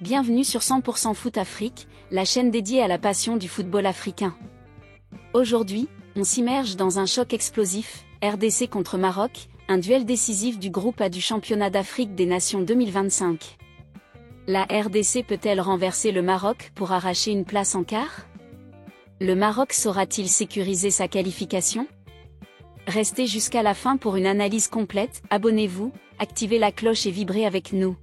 Bienvenue sur 100% Foot Afrique, la chaîne dédiée à la passion du football africain. Aujourd'hui, on s'immerge dans un choc explosif, RDC contre Maroc, un duel décisif du groupe A du championnat d'Afrique des Nations 2025. La RDC peut-elle renverser le Maroc pour arracher une place en quart? Le Maroc saura-t-il sécuriser sa qualification? Restez jusqu'à la fin pour une analyse complète, abonnez-vous, activez la cloche et vibrez avec nous.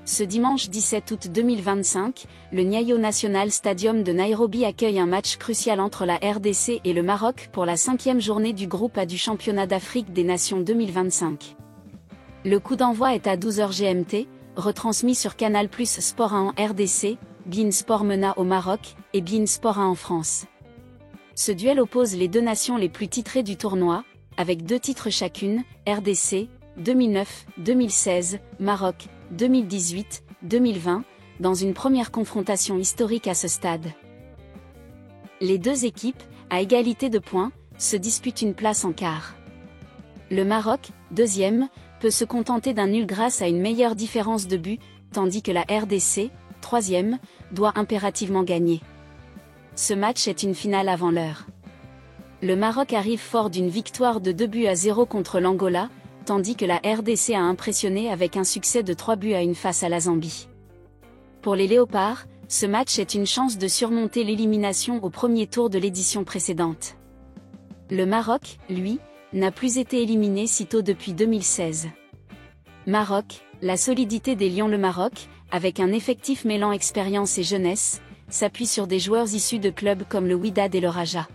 Ce dimanche 17 août 2025, le Nyayo National Stadium de Nairobi accueille un match crucial entre la RDC et le Maroc pour la 5e journée du groupe A du championnat d'Afrique des Nations 2025. Le coup d'envoi est à 12h GMT, retransmis sur Canal+ Sport 1 en RDC, beIN Sport MENA au Maroc, et beIN Sport 1 en France. Ce duel oppose les deux nations les plus titrées du tournoi, avec 2 titres chacune, RDC, 2009-2016, Maroc, 2018-2020, dans une première confrontation historique à ce stade. Les deux équipes, à égalité de points, se disputent une place en quart. Le Maroc, deuxième, peut se contenter d'un nul grâce à une meilleure différence de but, tandis que la RDC, troisième, doit impérativement gagner. Ce match est une finale avant l'heure. Le Maroc arrive fort d'une victoire de 2-0 contre l'Angola, tandis que la RDC a impressionné avec un succès de 3-1 face à la Zambie. Pour les Léopards, ce match est une chance de surmonter l'élimination au premier tour de l'édition précédente. Le Maroc, lui, n'a plus été éliminé si tôt depuis 2016. Maroc, la solidité des Lions. Le Maroc, avec un effectif mêlant expérience et jeunesse, s'appuie sur des joueurs issus de clubs comme le Wydad et le Raja.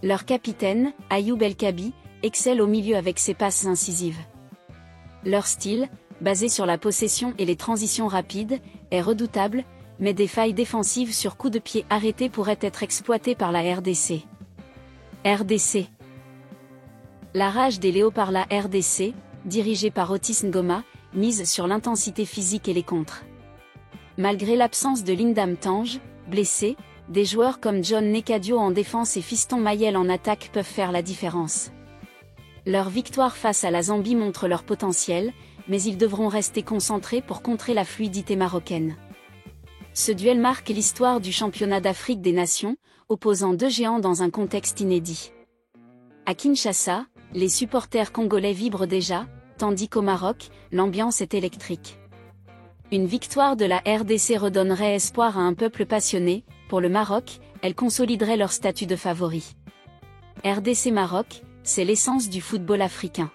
Leur capitaine, Ayoub El Kabi, excelle au milieu avec ses passes incisives. Leur style, basé sur la possession et les transitions rapides, est redoutable, mais des failles défensives sur coups de pied arrêtés pourraient être exploitées par la RDC. RDC. La rage des Léopards. La RDC, dirigée par Otis Ngoma, mise sur l'intensité physique et les contres. Malgré l'absence de Lindam Tange, blessé, des joueurs comme John Nekadio en défense et Fiston Mayel en attaque peuvent faire la différence. Leur victoire face à la Zambie montre leur potentiel, mais ils devront rester concentrés pour contrer la fluidité marocaine. Ce duel marque l'histoire du championnat d'Afrique des Nations, opposant deux géants dans un contexte inédit. À Kinshasa, les supporters congolais vibrent déjà, tandis qu'au Maroc, l'ambiance est électrique. Une victoire de la RDC redonnerait espoir à un peuple passionné. Pour le Maroc, elle consoliderait leur statut de favori. RDC Maroc, c'est l'essence du football africain.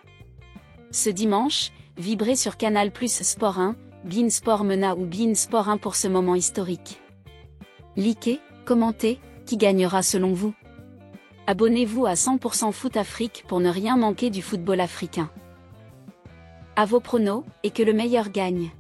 Ce dimanche, vibrez sur Canal+ Sport 1, beIN Sport MENA ou beIN Sport 1 pour ce moment historique. Likez, commentez, qui gagnera selon vous? Abonnez-vous à 100% Foot Afrique pour ne rien manquer du football africain. À vos pronos, et que le meilleur gagne.